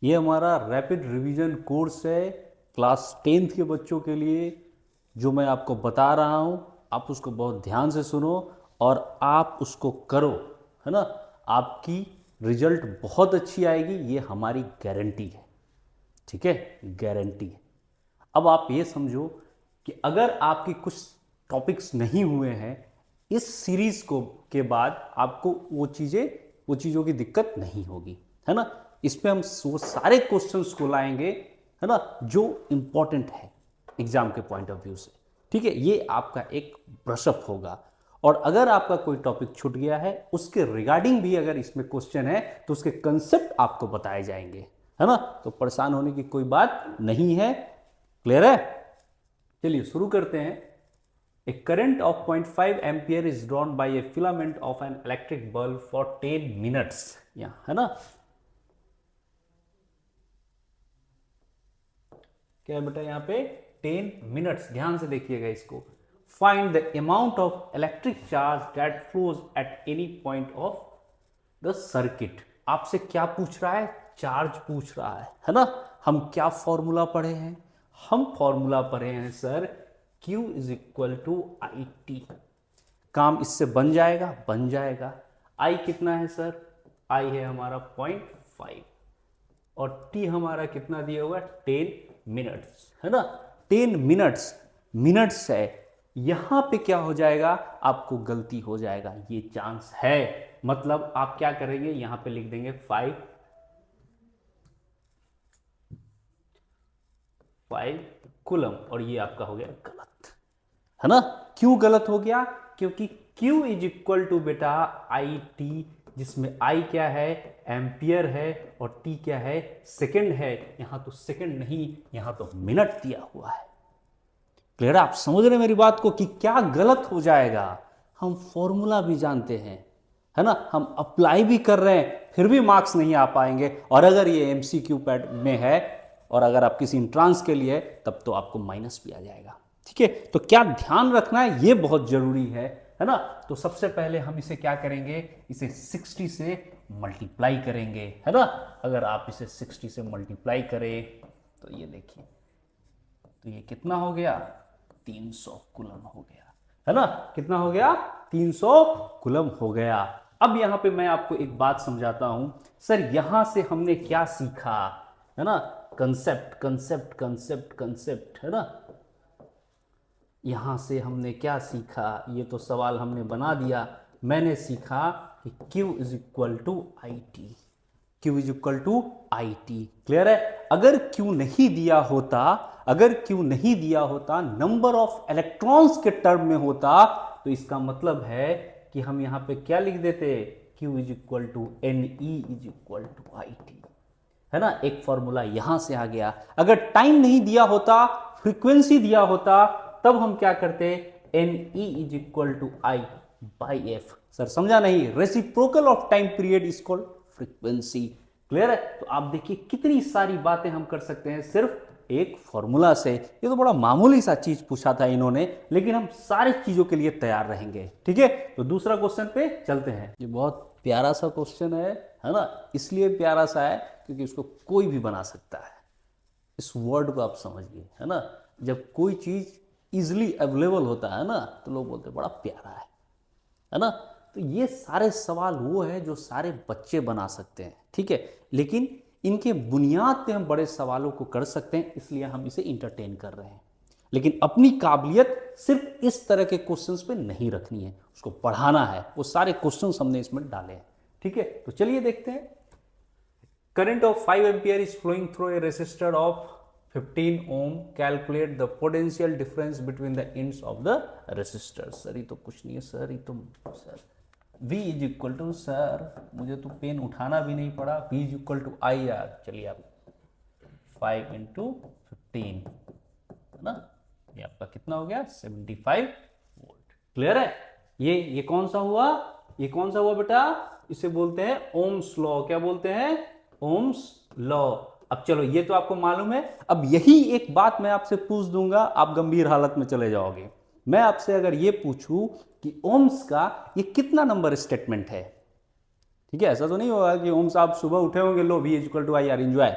ये हमारा rapid revision course है क्लास 10th के बच्चों के लिए। जो मैं आपको बता रहा हूँ आप उसको बहुत ध्यान से सुनो और आप उसको करो, है ना। आपकी रिजल्ट बहुत अच्छी आएगी, ये हमारी गारंटी है। ठीक है, गारंटी है। अब आप ये समझो कि अगर आपकी कुछ टॉपिक्स नहीं हुए हैं इस सीरीज को के बाद आपको वो चीज़ों की दिक्कत नहीं होगी, है ना। इस पे हम वो सारे क्वेश्चंस को लाएंगे, है ना, जो इंपॉर्टेंट है एग्जाम के पॉइंट ऑफ व्यू से। ठीक है, ये आपका एक ब्रशअप होगा। और अगर आपका कोई टॉपिक छूट गया है उसके रिगार्डिंग भी अगर इसमें क्वेश्चन है तो उसके कंसेप्ट आपको बताए जाएंगे, है ना। तो परेशान होने की कोई बात नहीं है। क्लियर है? चलिए शुरू करते हैं। ए current of 0.5 ampere is drawn by A filament of an electric bulb for 10 minutes, यहाँ है ना। क्या है बेटा यहाँ पे 10 मिनट्स, ध्यान से देखिएगा इसको। Find the amount of electric charge that flows at any point of the circuit. आपसे क्या पूछ रहा है? चार्ज पूछ रहा है ना। हम क्या फॉर्मूला पढ़े हैं? हम फॉर्मूला पढ़े हैं sir Q is equal to I T. काम इससे बन जाएगा, बन जाएगा। I कितना है सर? I है हमारा 0.5 और T हमारा कितना दिया हुआ? 10 मिनट्स, है ना। 10 मिनट्स, मिनट्स है। यहां पे क्या हो जाएगा? आपको गलती हो जाएगा, ये चांस है। मतलब आप क्या करेंगे, यहां पे लिख देंगे 5 कूलम और ये आपका हो गया गलत, है ना। क्यों गलत हो गया? क्योंकि Q इज इक्वल टू बेटा आई टी, जिसमें I क्या है? एम्पियर है और T क्या है? सेकंड है। यहां तो सेकंड नहीं, यहां तो मिनट दिया हुआ है। क्लियर? आप समझ रहे मेरी बात को कि क्या गलत हो जाएगा? हम फॉर्मूला भी जानते हैं, है ना, हम अप्लाई भी कर रहे हैं, फिर भी मार्क्स नहीं आ पाएंगे। और अगर ये एमसीक्यू पैड में है और अगर आप किसी इंट्रांस के लिए तब तो आपको माइनस भी आ जाएगा। ठीक है, तो क्या ध्यान रखना है, ये बहुत जरूरी है ना। तो सबसे पहले हम इसे क्या करेंगे, इसे 60 से मल्टीप्लाई करेंगे, है ना। अगर आप इसे 60 से मल्टीप्लाई करें तो ये देखिए, तो ये कितना हो गया? 300 कूलम हो गया, है ना। कितना हो गया? 300 कूलम हो गया। अब यहां पे मैं आपको एक बात समझाता हूं। सर यहां से हमने क्या सीखा, है ना। कंसेप्ट कंसेप्ट कंसेप्ट कंसेप्ट, है ना। यहां से हमने क्या सीखा? ये तो सवाल हमने बना दिया। मैंने सीखा कि Q is equal to I T. Q is equal to I T. Clear है? अगर Q नहीं दिया होता, अगर Q नहीं दिया होता, नंबर ऑफ इलेक्ट्रॉन्स के टर्म में होता, तो इसका मतलब है कि हम यहां पे क्या लिख देते? Q is equal to N E is equal to I T, है ना। एक फॉर्मूला यहां से आ गया। अगर टाइम नहीं दिया होता, फ्रीक्वेंसी दिया होता, तब हम क्या करते? N E is equal to I by F. Sir समझा नहीं? Reciprocal of time period is called frequency. Clear है? तो आप देखिए कितनी सारी बातें हम कर सकते हैं सिर्फ एक फॉर्मूला से। ये तो बड़ा मामूली सा चीज पूछा था इन्होंने, लेकिन हम सारी चीजों के लिए तैयार रहेंगे। ठीक है, तो दूसरा क्वेश्चन पे चलते हैं। ये बहुत प्यारा सा क्वेश्चन है ना। इसलिए प्यारा सा है क्योंकि इसको कोई भी बना सकता है। इस वर्ड को आप समझिए, है ना। जब कोई चीज इजिली अवेलेबल होता है ना तो लोग बोलते हैं बड़ा प्यारा है ना। तो ये सारे सवाल वो है जो सारे बच्चे बना सकते हैं, ठीक है। लेकिन इनके बुनियाद पे हम बड़े सवालों को कर सकते हैं, इसलिए हम इसे इंटरटेन कर रहे हैं। लेकिन अपनी काबिलियत सिर्फ इस तरह के क्वेश्चंस पे नहीं रखनी है, उसको पढ़ाना है। वो सारे क्वेश्चंस हमने इसमें डाले हैं, ठीक है। तो चलिए देखते हैं। Current of 5 ampere is flowing through a resistor of 15 ohm. Calculate the potential difference between the ends of the resistor. Sir ये तो कुछ नहीं है सर, ये तो sir V is equal to, sir मुझे तो पेन उठाना भी नहीं पड़ा, V is equal to I R. चलिए आप 5 इंटू 15, है ना। ये आपका कितना हो गया? 75 वोल्ट। क्लियर है? ये कौन सा हुआ? ये कौन सा हुआ बेटा? इसे बोलते हैं ओम्स लॉ। क्या बोलते हैं? Ohm's law. अब चलो ये तो आपको मालूम है। अब यही एक बात मैं आपसे पूछ दूंगा, आप गंभीर हालत में चले जाओगे। मैं आपसे अगर ये पूछूं कि ओम्स का ये कितना नंबर स्टेटमेंट है, ठीक है। ऐसा तो नहीं होगा कि ओम्स आप सुबह उठे होंगे, लो V equal to I R, enjoy,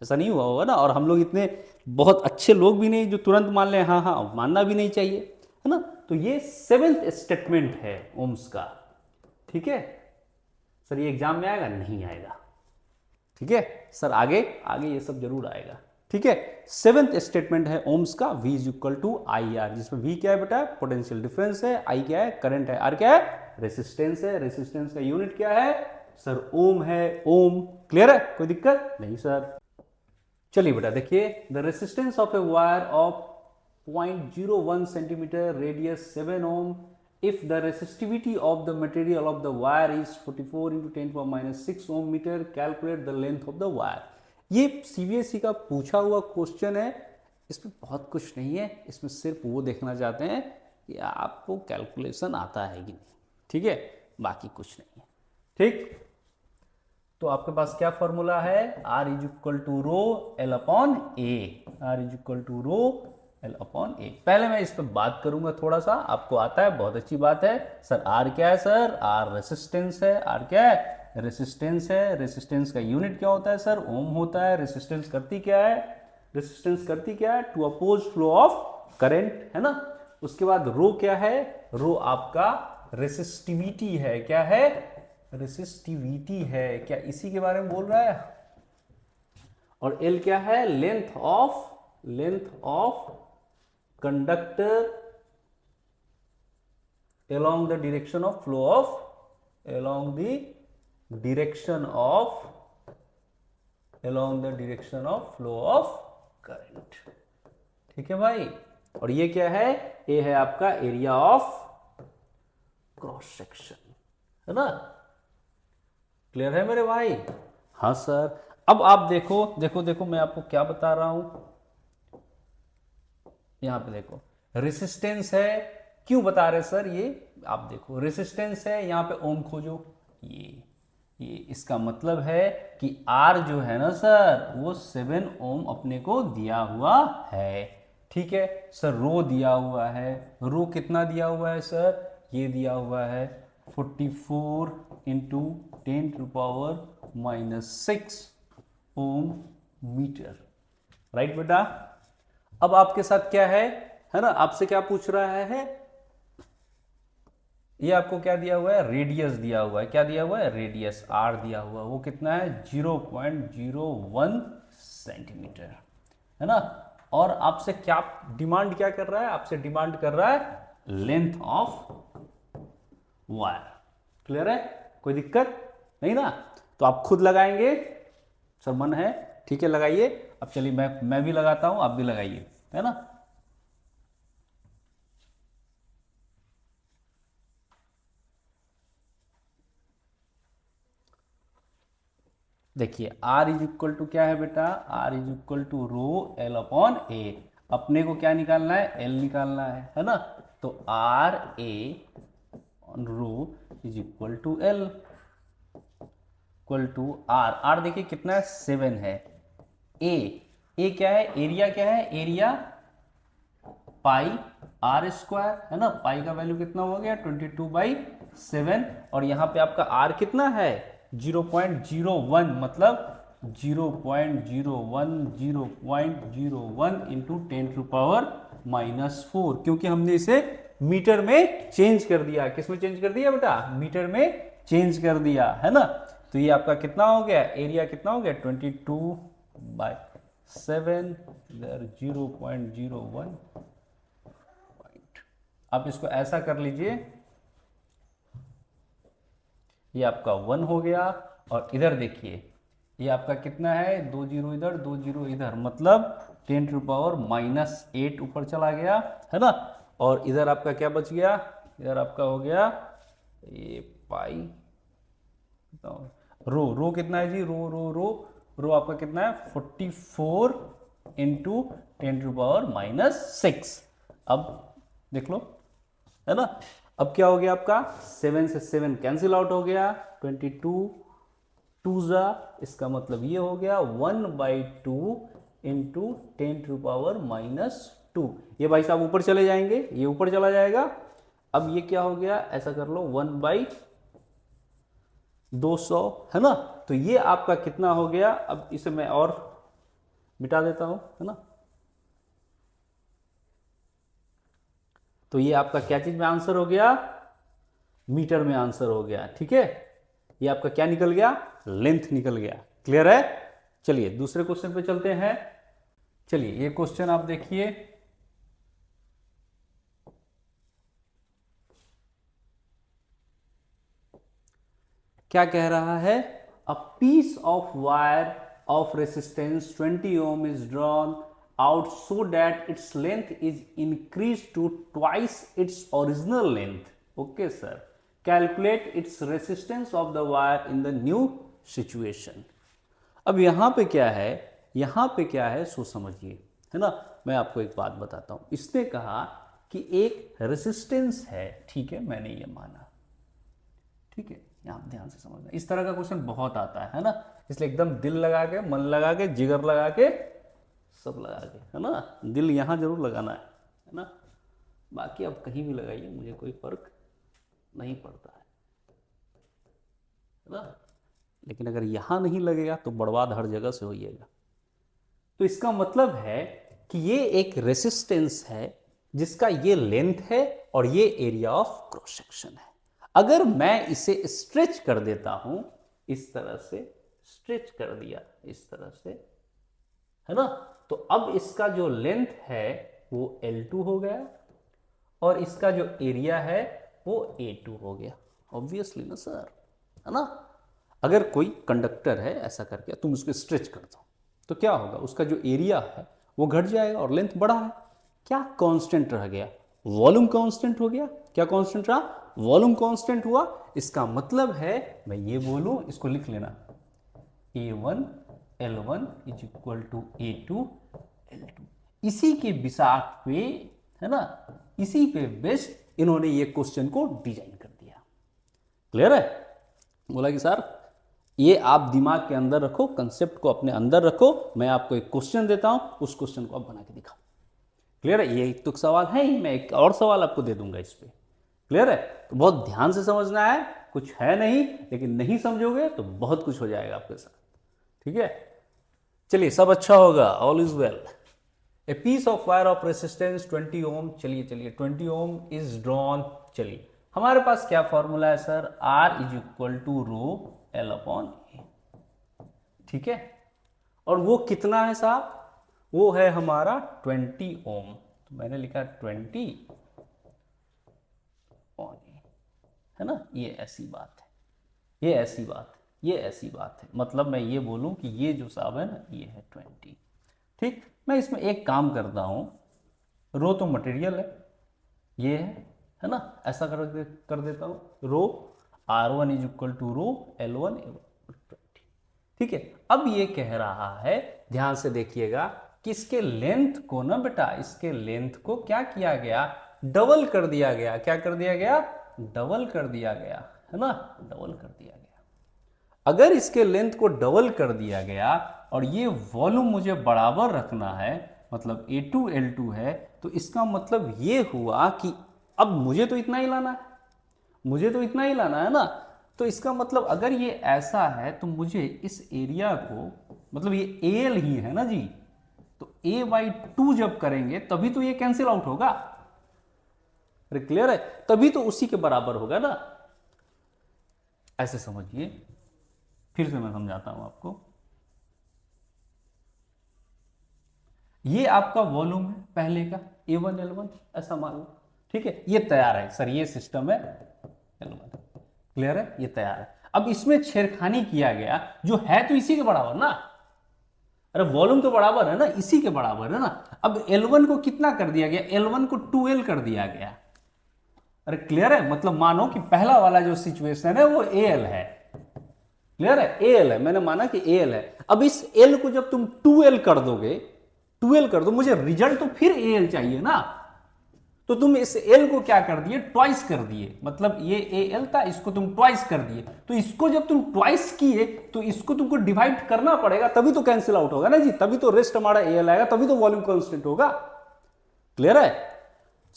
ऐसा नहीं हुआ होगा ना। और हम लोग इतने बहुत अच्छे लोग भी नहीं जो तुरंत मान लें, हाँ हाँ मानना भी नहीं चाहिए, है ना। तो ये 7th स्टेटमेंट है ओम्स का, ठीक है। सर ये एग्जाम में आएगा? नहीं आएगा, ठीक है सर। आगे आगे ये सब जरूर आएगा, ठीक है। 7th स्टेटमेंट है ओम्स का, V is equal to I R, जिसमें V क्या है बेटा? पोटेंशियल डिफरेंस है, I क्या है? करंट है, R क्या है? रेसिस्टेंस है। रेसिस्टेंस का यूनिट क्या है सर? ओम है, ओम। क्लियर है? कोई दिक्कत नहीं सर। चलिए बेटा देखिए, the resistance of a wire of 0.01 centimetre radius 7 ohm if the resistivity of the material of the wire is 44 into 10 power minus 6 ohm meter, calculate the length of the wire। ये CBSE का पूछा हुआ question है, इसमें बहुत कुछ नहीं है, इसमें सिर्फ वो देखना चाहते हैं कि आपको कैलकुलेशन आता है कि नहीं, ठीक है, बाकी कुछ नहीं है, ठीक। तो आपके पास क्या फॉर्मूला है? R is equal to rho L upon A, R is equal to rho L upon ए। पहले मैं इस पर बात करूंगा थोड़ा सा, आपको आता है, बहुत अच्छी बात है। सर R क्या है? सर R रेसिस्टेंस है। R क्या है? रेसिस्टेंस है। रेसिस्टेंस का यूनिट क्या होता है सर? ओम होता है। रेसिस्टेंस करती क्या है? रेसिस्टेंस करती क्या है? To oppose flow of current, है ना। उसके बाद रो क्या है? रो आपका रेसिस्टिविटी है। क्या है? रेसिस्टिविटी है। क्या इसी के बारे में बोल रहा है? और एल क्या है? Length of conductor along the direction of flow of along the direction of flow of current, ठीक है भाई। और ये क्या है? ये है आपका एरिया ऑफ क्रॉस सेक्शन, है ना। क्लियर है मेरे भाई? हाँ सर। अब आप देखो देखो देखो, मैं आपको क्या बता रहा हूं, यहां पे देखो रेसिस्टेंस है। क्यों बता रहे सर? ये आप देखो रेसिस्टेंस है, यहां पे ओम खोजो। ये इसका मतलब है कि R जो है ना सर, वो 7 ओम अपने को दिया हुआ है, ठीक है सर। रो दिया हुआ है, रो कितना दिया हुआ है सर? ये दिया हुआ है 44 इंटू 10⁻⁻6 ओम मीटर, राइट बेटा। अब आपके साथ क्या है ना, आपसे क्या पूछ रहा है? ये आपको क्या दिया हुआ है? रेडियस दिया हुआ है। क्या दिया हुआ है? रेडियस R दिया हुआ है। वो कितना है? 0.01 सेंटीमीटर, है ना। और आपसे क्या डिमांड क्या कर रहा है? आपसे डिमांड कर रहा है लेंथ ऑफ वायर। क्लियर है? कोई दिक्कत नहीं ना। तो आप खुद लगाएंगे सर, मन है, ठीक है लगाइए। अब चलिए मैं भी लगाता हूं, आप भी लगाइए, है ना। देखिए R इज इक्वल टू क्या है बेटा? R is equal to rho L upon ए। अपने को क्या निकालना है? एल निकालना है ना। तो R A rho is equal to L equal to R देखिए कितना है? 7 है। ए क्या है? एरिया क्या है? एरिया पाई R स्क्वायर, है ना। पाई का वैल्यू कितना हो गया? 22/7। और यहां पे आपका R कितना है? 0.01, मतलब 0.01 इंटू 10⁻⁻4, क्योंकि हमने इसे मीटर में चेंज कर दिया। किस में चेंज कर दिया बेटा? मीटर में चेंज कर दिया, है ना। तो ये आपका कितना हो गया? एरिया कितना हो गया? 22/7 इधर 0.01। आप इसको ऐसा कर लीजिए, ये आपका 1 हो गया। और इधर देखिए ये आपका कितना है? 2 0 इधर 2 0 इधर, मतलब 10⁻⁻8 ऊपर चला गया, है ना। और इधर आपका क्या बच गया? इधर आपका हो गया ये पाई रो कितना है जी? रो आपका कितना है? 44 इंटू 10⁻⁻6। अब देख लो, है ना। अब क्या हो गया आपका? 7 से 7 कैंसिल आउट हो गया, 22 2 इसका मतलब ये हो गया 1/2 इंटू 10⁻⁻2। ये भाई साहब ऊपर चले जाएंगे, ये ऊपर चला जाएगा। अब ये क्या हो गया? ऐसा कर लो 1/200, है ना। तो ये आपका कितना हो गया? अब इसे मैं और मिटा देता हूं, है ना। तो ये आपका क्या चीज में आंसर हो गया, मीटर में आंसर हो गया, ठीक है। ये आपका क्या निकल गया, लेंथ निकल गया। क्लियर है। चलिए दूसरे क्वेश्चन पे चलते हैं। चलिए ये क्वेश्चन आप देखिए, क्या कह रहा है, a piece of wire of resistance 20 ohm is drawn out so that its length is increase to twice its original length. Okay sir, calculate its resistance of the wire in the new situation. अब यहां पे क्या है, यहां पे क्या है सो समझिए, है ना। मैं आपको एक बात बताता हूं, इसने कहा कि एक रेसिस्टेंस है, ठीक है, मैंने ये माना, ठीक है। आप ध्यान से समझना, इस तरह का क्वेश्चन बहुत आता है ना, इसलिए एकदम दिल लगा के, मन लगा के, जिगर लगा के, सब लगा के, है ना। दिल यहां जरूर लगाना है ना। बाकी आप कहीं भी लगाइए, मुझे कोई फर्क नहीं पड़ता है ना। लेकिन अगर यहां नहीं लगेगा तो बर्बाद हर जगह से होइएगा। तो इसका मतलब है कि ये एक रेसिस्टेंस है जिसका ये लेंथ है और ये एरिया ऑफ क्रॉस सेक्शन है। अगर मैं इसे स्ट्रेच कर देता हूं, इस तरह से स्ट्रेच कर दिया, इस तरह से, है ना, तो अब इसका जो लेंथ है वो L2 हो गया और इसका जो एरिया है वो A2 हो गया। ऑब्वियसली ना सर, है ना। अगर कोई कंडक्टर है ऐसा करके तुम उसको स्ट्रेच कर दो तो क्या होगा, उसका जो एरिया है वो घट जाएगा और लेंथ बढ़ा है। क्या कांस्टेंट रह गया, वॉल्यूम कांस्टेंट हो गया। क्या कांस्टेंट रहा, वॉल्यूम कांस्टेंट हुआ। इसका मतलब है, मैं ये बोलूं, इसको लिख लेना, A1 L1 is equal to A2 L2। इसी के बिसात पे, है ना, इसी पे बेस्ड इन्होंने ये क्वेश्चन को डिजाइन कर दिया। क्लियर है। बोला कि सर ये आप दिमाग के अंदर रखो, कंसेप्ट को अपने अंदर रखो, मैं आपको एक क्वेश्चन देता हूं, उस क्वेश्चन को आप बना के दिखाओ। क्लियर है। ये एक तो सवाल है ही, मैं एक और सवाल आपको दे दूंगा इस पे। क्लियर है। तो बहुत ध्यान से समझना है, कुछ है नहीं, लेकिन नहीं समझोगे तो बहुत कुछ हो जाएगा आपके साथ, ठीक है। चलिए सब अच्छा होगा, all is well. A piece of wire of resistance 20 ohm, चलिए 20 ओम इज ड्रॉन। चलिए हमारे पास क्या फॉर्मूला है sir, R is equal to rho L upon ए, ठीक है। और वो कितना है साहब, वो है हमारा 20 ओम। तो मैंने लिखा 20 ऑन ए, है ना। ये ऐसी बात है, ये ऐसी बात है, ये ऐसी बात है। मतलब मैं ये बोलूं कि ये जो साहब है ना, ये है 20, ठीक। मैं इसमें एक काम करता हूं, रो तो मटेरियल है, ये है ना, ऐसा कर देता हूं, rho R1 is equal to rho L1 20, ठीक है। अब ये कह रहा है, ध्यान से देखिएगा, कि इसके लेंथ को ना बेटा, इसके लेंथ को क्या किया गया, डबल कर दिया गया। क्या कर दिया गया, डबल कर दिया गया, है ना, डबल कर दिया गया। अगर इसके लेंथ को डबल कर दिया गया और ये वॉल्यूम मुझे बराबर रखना है, मतलब A2 L2 है, तो इसका मतलब ये हुआ कि अब मुझे तो इतना ही लाना है, मुझे तो इतना ही लाना है ना। तो इसका मतलब अगर ये ऐसा है तो मुझे इस एरिया को, मतलब ये AL ही है ना जी, तो A/2 जब करेंगे तभी तो ये कैंसिल आउट होगा। अरे क्लियर है, तभी तो उसी के बराबर होगा ना। ऐसे समझिए, फिर से मैं समझाता हूं आपको। ये आपका वॉल्यूम है पहले का A1 L1, ऐसा मान लो, ठीक है। ये तैयार है सर, ये सिस्टम है L1, क्लियर है, ये तैयार है। अब इसमें छेड़खानी किया गया, जो है तो इसी के बराबर ना, अरे वॉल्यूम तो बराबर है ना, इसी के बराबर है ना। अब L1 को कितना कर दिया गया, L1 को 2L कर दिया गया। अरे क्लियर है, मतलब मानो कि पहला वाला जो सिचुएशन है वो AL है, क्लियर है, AL है, मैंने माना कि AL है। अब इस L को जब तुम 2L कर दोगे, 2L कर दो, मुझे रिजल्ट तो फिर AL चाहिए ना। तो तुम इस L को क्या कर दिए, ट्वाइस कर दिए, मतलब ये AL था, इसको तुम ट्वाइस कर दिए। तो इसको जब तुम ट्वाइस किए तो इसको तुमको डिवाइड करना पड़ेगा, तभी तो कैंसिल आउट होगा ना जी, तभी तो रेस्ट हमारा AL आएगा, तभी तो वॉल्यूम कांस्टेंट होगा। क्लियर है,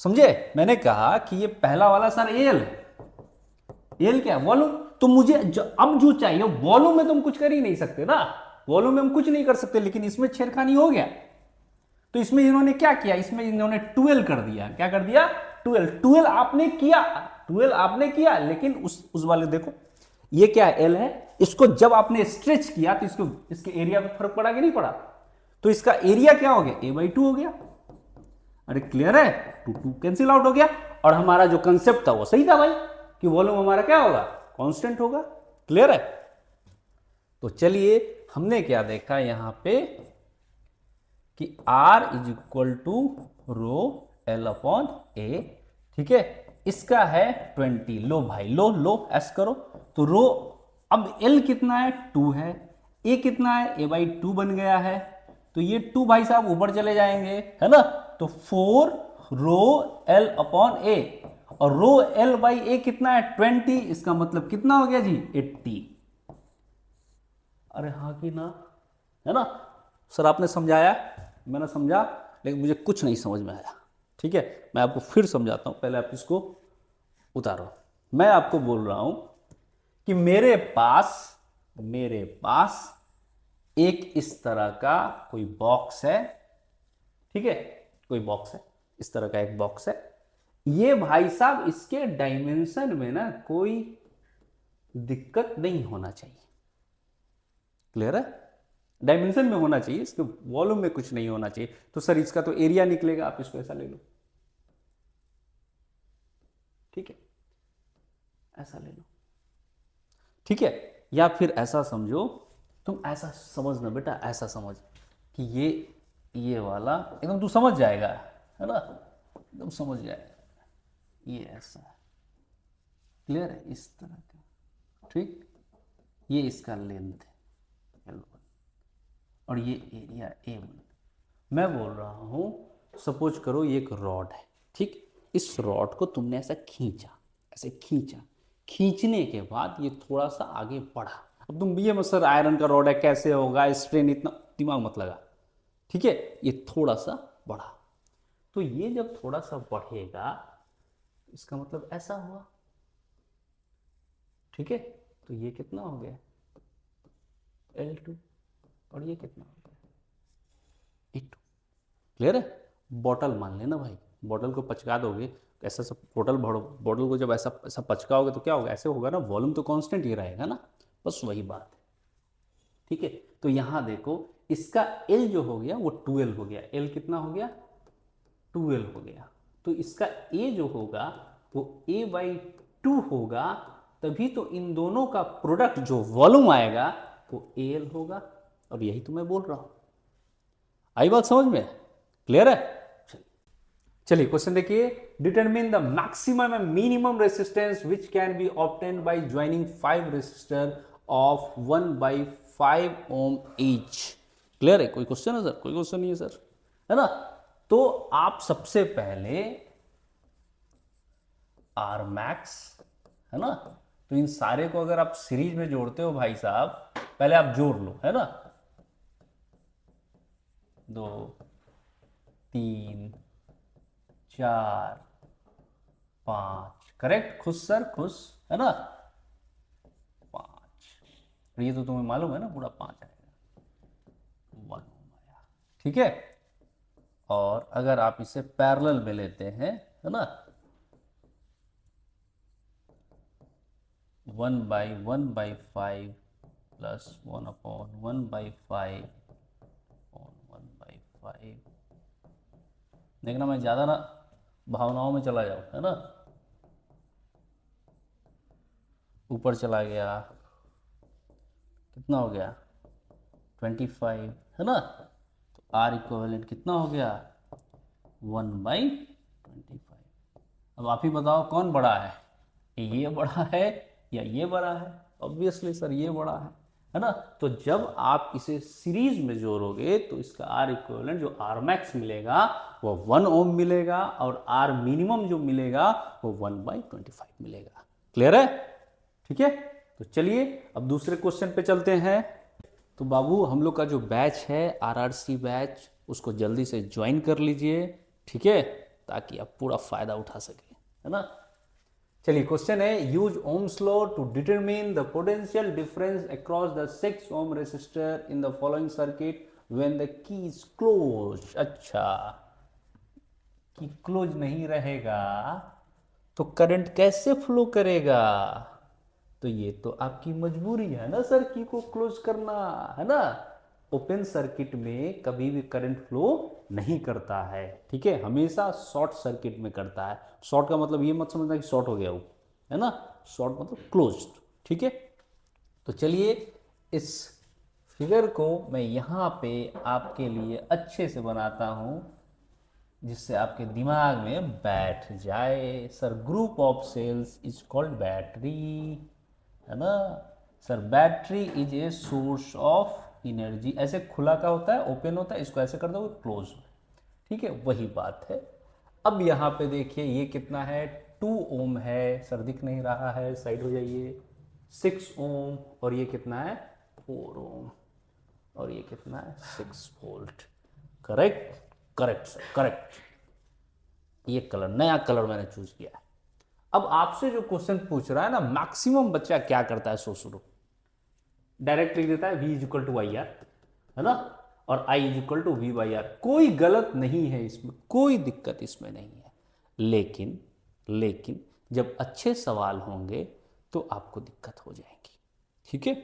समझे। मैंने कहा कि ये पहला वाला सर AL है, AL क्या है, वॉल्यूम। तो मुझे अब जो चाहिए वॉल्यूम में तुम कुछ कर ही नहीं सकते ना, वॉल्यूम में हम कुछ नहीं कर सकते, लेकिन इसमें छेड़खानी हो गया। तो इसमें इन्होंने क्या किया, इसमें इन्होंने 12 कर दिया। क्या कर दिया? 12 आपने किया, 12 आपने किया, लेकिन उस वाले देखो ये क्या है, एल है, इसको जब आपने स्ट्रेच किया तो इसको इसके एरिया पे फर्क पड़ा कि नहीं पड़ा? तो इसका एरिया क्या हो गया, a/2 हो गया। अरे क्लियर है, 2 कैंसिल आउट हो गया। और हमारा जो कंसेप्ट था वो सही था भाई, कि वॉल्यूम हमारा क्या होगा, कांस्टेंट होगा। क्लियर है? तो चलिए हमने क्या देखा यहां पे कि R is equal to rho L upon A। ठीक है, इसका है 20। लो भाई, लो एस करो। तो रो, अब L कितना है, 2 है, A कितना है, a/2 बन गया है। तो ये 2 भाई साहब ऊपर चले जाएंगे, है ना। तो 4 रो L अपॉन A, और रो L बाई A कितना है, 20। इसका मतलब कितना हो गया जी, 80। अरे हाँ कि ना, है ना। सर आपने समझाया, मैंने समझा, लेकिन मुझे कुछ नहीं समझ में आया। ठीक है, मैं आपको फिर समझाता हूं, पहले आप इसको उतारो। मैं आपको बोल रहा हूं कि मेरे पास एक इस तरह का कोई बॉक्स है। ठीक है, कोई बॉक्स है, इस तरह का एक बॉक्स है। ये भाई साहब इसके डायमेंशन में ना कोई दिक्कत नहीं होना चाहिए। क्लियर है? डायमेंशन में होना चाहिए, इसके वॉल्यूम में कुछ नहीं होना चाहिए। तो सर इसका तो एरिया निकलेगा, आप इसको ऐसा ले लो। ठीक है, ऐसा ले लो। ठीक है, या फिर ऐसा समझो, तुम ऐसा समझना बेटा, ऐसा समझ कि ये वाला एकदम तू समझ जाएगा, है ना, एकदम समझ जाएगा। ये ऐसा है, क्लियर है, इस तरह का। ठीक, ये इसका लेंथ है L1 और ये एरिया A1। मैं बोल रहा हूं, सपोज करो ये एक रॉड है। ठीक, इस रॉड को तुमने ऐसा खींचा, ऐसे खींचा, खींचने के बाद ये थोड़ा सा आगे बढ़ा। अब तुम ये मत सर आयरन का रॉड है कैसे होगा, स्ट्रेन इतना दिमाग मत लगा। ठीक है, ये थोड़ा सा बढ़ा, तो ये जब थोड़ा सा बढ़ेगा इसका मतलब ऐसा हुआ। ठीक है, तो ये कितना हो गया, L2, और ये कितना हो गया, E2। क्लियर है? बॉटल मान लेना भाई, बॉटल को पचका दोगे, ऐसा सब बॉटल भरो, बॉटल को जब ऐसा ऐसा पचकाओगे तो क्या होगा, ऐसे होगा ना, वॉल्यूम तो कांस्टेंट ही रहेगा ना, बस वही बात है। ठीक है, तो यहां देखो इसका L जो हो गया वो 12 हो गया। L कितना हो गया, 12 हो गया। तो इसका A जो होगा वो A/2 होगा, तभी तो इन दोनों का प्रोडक्ट जो वॉल्यूम आएगा वो AL होगा। और यही तो मैं बोल रहा हूं, आई बात समझ में? क्लियर है? चलिए क्वेश्चन देखिए, determine the maximum and minimum resistance which can be obtained by joining 5 resistor of 1/5 ohm each. Clear है? कोई क्वेश्चन है सर? कोई क्वेश्चन नहीं है सर, है ना। तो आप सबसे पहले आर मैक्स, है ना, तो इन सारे को अगर आप सीरीज में जोड़ते हो भाई साहब, पहले आप जोड़ लो, है ना, 2 3 4 5, करेक्ट, खुश सर, खुश, है ना, 5, ये तो तुम्हें मालूम है ना, पूरा 5 आएगा, 1 आया। ठीक है, और अगर आप इसे पैरेलल में लेते हैं, है ना, 1/1/5 प्लस 1/1/5 1/5। देखना मैं ज्यादा ना भावनाओं में चला जाऊं, है ना, ऊपर चला गया, कितना हो गया, 25, है ना। तो R इक्विवेलेंट कितना हो गया, 1/25। अब आप ही बताओ कौन बड़ा है, ये बड़ा है या ये बड़ा है? ऑब्वियसली सर ये बड़ा है ना। तो जब आप इसे सीरीज में जोड़ोगे तो इसका R इक्विवेलेंट जो R मैक्स मिलेगा वो 1 ओम मिलेगा, और R मिनिमम जो मिलेगा वो 1/25 मिलेगा। क्लियर है? ठीक है, तो चलिए अब दूसरे क्वेश्चन पे चलते हैं। तो बाबू हम लोग का जो बैच है RRC बैच, उसको जल्दी से ज्वाइन कर लीजिए, ठीक है, ताकि आप पूरा फायदा उठा सके, है ना। चलिए क्वेश्चन है, use Ohm's law to determine the potential difference across the 6 ohm resistor in the following circuit when the key is close. अच्छा, की क्लोज नहीं रहेगा तो करंट कैसे फ्लो करेगा? तो ये तो आपकी मजबूरी है ना सर, की को क्लोज करना, है ना। ओपन सर्किट में कभी भी करंट फ्लो नहीं करता है, ठीक है, हमेशा शॉर्ट सर्किट में करता है। शॉर्ट का मतलब ये मत समझना कि शॉर्ट हो गया वो, है ना, शॉर्ट मतलब क्लोज्ड, ठीक है। तो चलिए इस फिगर को मैं यहाँ पे आपके लिए अच्छे से बनाता हूँ जिससे आपके दिमाग में बैठ जाए। Sir group of cells is called battery, है ना। Sir battery is a source of energy, ऐसे खुला का होता है, ओपन होता है, इसको ऐसे कर दोगे क्लोज, ठीक है, वही बात है। अब यहाँ पे देखिए ये कितना है, 2 ओम है, सर दिख नहीं रहा है, साइड हो जाइए, 6 ओम, और ये कितना है 4 ओम, और ये कितना है 6 volt. Correct, correct sir, correct. ये कलर, नया कलर मैंने चूज किया है। अब आपसे जो क्वेश्चन पूछ रहा है ना, मैक्सिमम बच्चा क्या करता है, सो शुरू डायरेक्ट लिख देता है V is equal to I R, है ना, और I is equal to V by R. कोई गलत नहीं है इसमें, कोई दिक्कत इसमें नहीं है, लेकिन लेकिन जब अच्छे सवाल होंगे तो आपको दिक्कत हो जाएगी, ठीक है।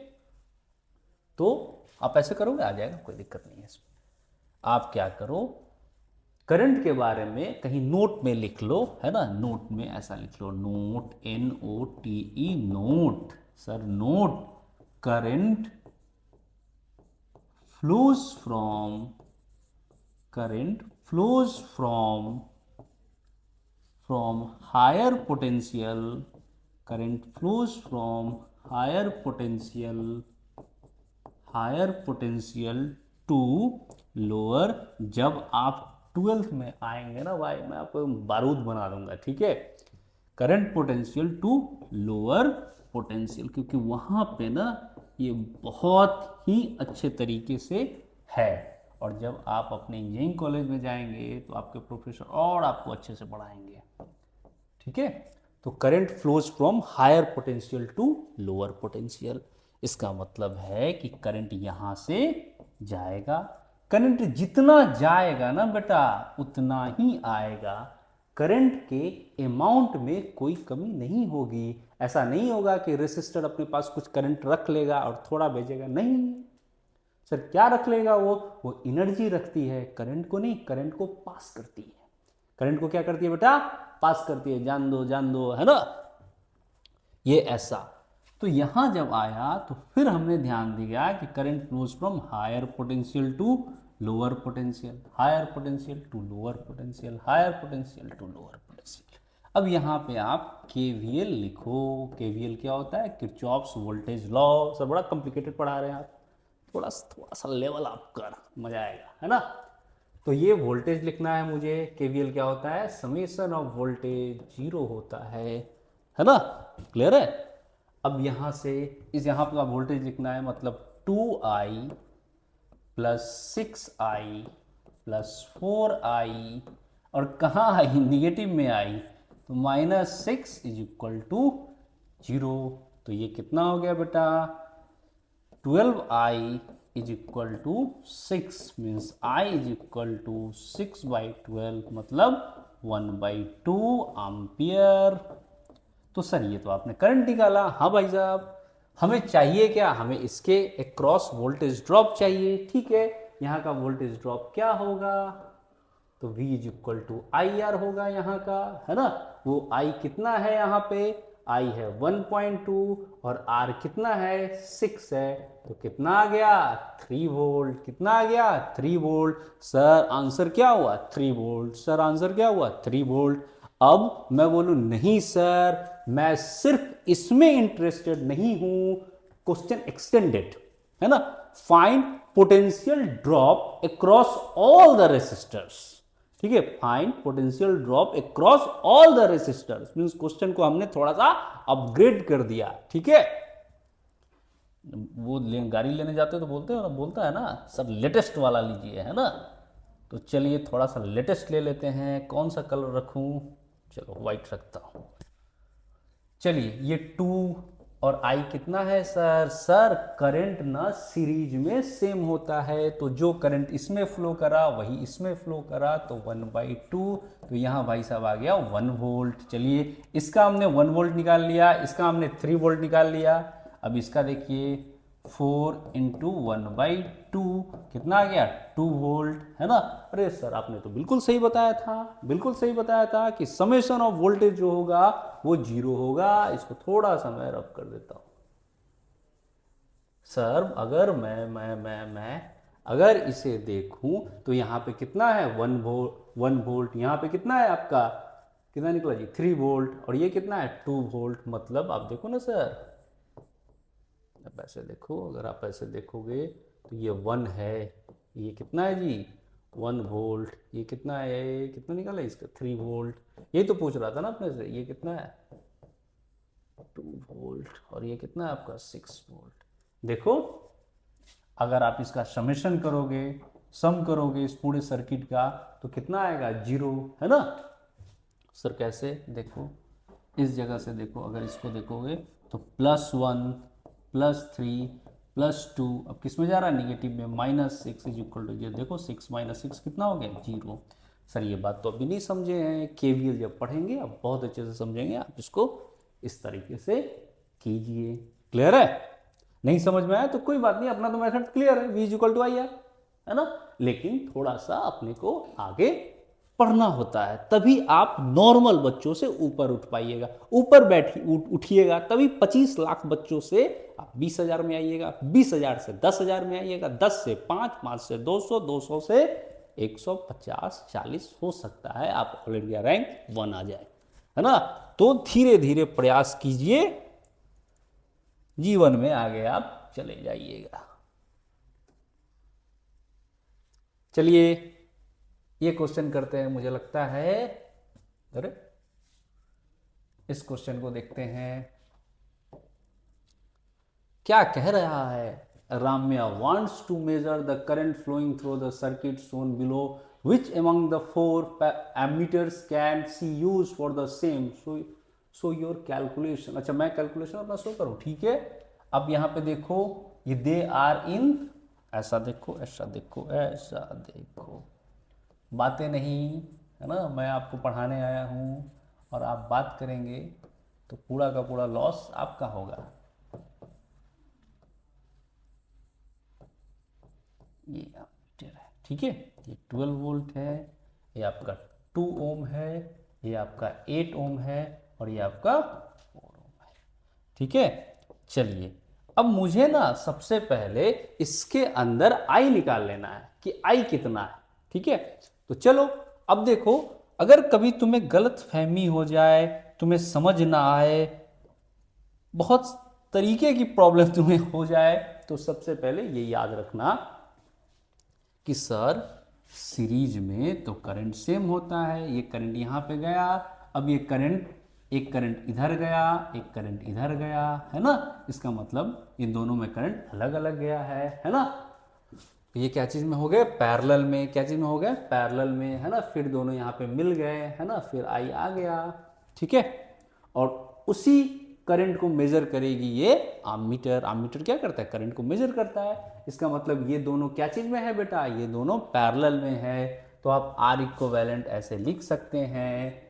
तो आप ऐसे करोगे, आ जाएगा, कोई दिक्कत नहीं है इसमें। आप क्या करो, करंट के बारे में कहीं नोट में लिख लो, है ना, नोट में ऐसा लिख लो, note, NOTE, note, sir note, current flows from current flows from higher potential, current flows from higher potential to lower। जब आप 12th में आएंगे ना भाई, मैं आपको बारूद बना दूंगा, ठीक है। Current potential to lower potential, क्योंकि वहां पे ना ये बहुत ही अच्छे तरीके से है, और जब आप अपने इंजीनियरिंग कॉलेज में जाएंगे तो आपके प्रोफेसर और आपको अच्छे से पढ़ाएंगे, ठीक है। तो current flows from higher potential to lower potential, इसका मतलब है कि करंट यहां से जाएगा। करंट जितना जाएगा ना बेटा उतना ही आएगा, करंट के अमाउंट में कोई कमी नहीं होगी। ऐसा नहीं होगा कि रेसिस्टर अपने पास कुछ करंट रख लेगा और थोड़ा भेजेगा, नहीं सर, क्या रख लेगा वो एनर्जी रखती है, करंट को नहीं, करंट को पास करती है। करंट को क्या करती है बेटा, पास करती है, जान दो, है ना, ये ऐसा। तो यहां जब आया तो फिर हमने ध्यान दिया कि current flows from higher potential to lower potential, higher potential to lower potential, higher potential to lower potential. अब यहाँ पे आप KVL लिखो। KVL क्या होता है, किरचॉफ्स वोल्टेज लॉ। सर बड़ा कॉम्प्लिकेटेड पढ़ा रहे हैं आप, थोड़ा सा लेवल आप कर, मजा आएगा, है ना। तो ये वोल्टेज लिखना है मुझे। KVL क्या होता है, समेशन ऑफ वोल्टेज जीरो होता है ना, क्लियर है। अब यहाँ से इस यहाँ पर वोल्टेज लिखना है, मतलब 2I plus 6I plus 4I, और कहाँ आई, निगेटिव में आई, तो -6 इज इक्वल टू 0। तो ये कितना हो गया बेटा, 12I is equal to 6, means I is equal to 6/12, मतलब 1/2 एम्पियर। तो सर ये तो आपने करंट निकाला। हाँ भाई साहब, हमें चाहिए क्या, हमें इसके अक्रॉस वोल्टेज ड्रॉप चाहिए, ठीक है। यहाँ का वोल्टेज ड्रॉप क्या होगा, तो V is equal to IR होगा यहाँ का, है ना। वो I कितना है, यहाँ पे I है 1.2 और R कितना है 6 है, तो कितना आ गया 3 वोल्ट, कितना आ गया 3 वोल्ट। सर आंसर क्या हुआ 3 वोल्ट, सर आंसर क्या हुआ 3 वोल्ट। अब मैं बोलूं नहीं सर, मैं सिर्फ इसमें इंटरेस्टेड नहीं हूं, क्वेश्चन एक्सटेंडेड, है ना, find potential drop across all the resistors, ठीक है, find potential drop across all the resistors, means question को हमने थोड़ा सा अपग्रेड कर दिया, ठीक है। वो गाड़ी लेने जाते हो तो बोलता है ना सब लेटेस्ट वाला लीजिए, है ना। तो चलिए थोड़ा सा लेटेस्ट ले लेते हैं, कौन सा कलर रखूं, चलो व्हाइट रखता हूं। चलिए ये 2 और I कितना है सर? सर करंट ना सीरीज में सेम होता है, तो जो करंट इसमें फ्लो करा वही इसमें फ्लो करा, तो 1/2, तो यहाँ भाई साहब आ गया 1 वोल्ट। चलिए इसका हमने 1 वोल्ट निकाल लिया, इसका हमने 3 वोल्ट निकाल लिया। अब इसका देखिए 4 × 1/2 कितना आ गया? 2 वोल्ट, है ना? अरे सर आपने तो बिल्कुल सही बताया था, बिल्कुल सही बताया था कि समेशन ऑफ वोल्टेज जो होगा वो 0 होगा। इसको थोड़ा सा मैं रब कर देता हूं। सर अगर मैं अगर इसे देखूं तो यहाँ पे कितना है? 1 वोल्ट। यहाँ पे कितना है आपका? कितना निकला जी? 3 वोल्ट। और ये कितना है? 2 वोल्ट। मतलब आप देखो ना सर, अब ऐसे देखो, अगर आप ऐसे देखोगे तो ये 1 है, ये कितना है जी? 1 वोल्ट। ये कितना है? कितना निकाला इसका? 3 वोल्ट। यही तो पूछ रहा था ना अपने से। ये कितना है? 2 वोल्ट। और ये कितना है आपका? 6 वोल्ट। देखो अगर आप इसका समेशन करोगे, सम करोगे इस पूरे सर्किट का, तो कितना आएगा? 0, है ना? सर कैसे? देखो इस जगह से देखो, अगर इसको देखोगे तो +1 +3 +2, अब किस में जा रहा है? निगेटिव में। -6 इज इक्वल टू, ये देखो 6 - 6 कितना हो गया? 0। सर ये बात तो अभी नहीं समझे हैं, केवीएल जब पढ़ेंगे अब बहुत अच्छे से समझेंगे। आप इसको इस तरीके से कीजिए। क्लियर है? नहीं समझ में आया तो कोई बात नहीं, अपना तो मेथड क्लियर है, V = I R, है ना? लेकिन थोड़ा सा अपने को आगे पढ़ना होता है, तभी आप नॉर्मल बच्चों से ऊपर उठ पाइएगा। ऊपर उठिएगा तभी 25 लाख बच्चों से आप 20,000 में आइएगा, 20,000 से 10,000 में आइएगा, 10 से 5, 5 से 200, 200 से 150, 40 हो सकता है आप ऑल इंडिया रैंक 1 आ जाए, है ना? तो धीरे धीरे प्रयास कीजिए, जीवन में आगे आप चले जाइएगा। चलिए ये क्वेश्चन करते हैं। मुझे लगता है, अरे इस क्वेश्चन को देखते हैं क्या कह रहा है। Ramya wants to measure the current flowing through the circuit shown below. Which among the 4 ammeters can she use for the same? So your calculation. अच्छा मैं कैलकुलेशन अपना शो करूं, ठीक है? अब यहाँ पे देखो ये दे आर इन, ऐसा देखो, ऐसा देखो, ऐसा देखो, बातें नहीं, है ना? मैं आपको पढ़ाने आया हूँ और आप बात करेंगे तो पूरा का पूरा लॉस आपका होगा। ये एमीटर है, ठीक है? ये 12 वोल्ट है, ये आपका 2 ओम है, ये आपका 8 ओम है, और ये आपका 4 ओम है, ठीक है? चलिए अब मुझे ना सबसे पहले इसके अंदर आई निकाल लेना है कि आई कितना है, ठीक है? तो चलो अब देखो, अगर कभी तुम्हें गलत फहमी हो जाए, तुम्हें समझ ना आए, बहुत तरीके की प्रॉब्लम तुम्हें हो जाए, तो सबसे पहले ये याद रखना कि सर सीरीज में तो करंट सेम होता है। ये करंट यहाँ पे गया, अब ये करंट, एक करंट इधर गया, एक करंट इधर गया, है ना? इसका मतलब इन दोनों में करंट अलग अलग गया है ना? ये क्या चीज़ में हो गए? पैरेलल में। क्या चीज़ में हो गए? पैरेलल में, है ना? फिर दोनों यहाँ पे मिल गए, है ना? फिर आई आ गया, ठीक है? और उसी करंट को मेजर करेगी ये आमीटर। आमीटर क्या करता है? करंट को मेजर करता है। इसका मतलब ये दोनों क्या चीज़ में है बेटा? ये दोनों पैरेलल में है। तो आप R इक्विवेलेंट ऐसे लिख सकते हैं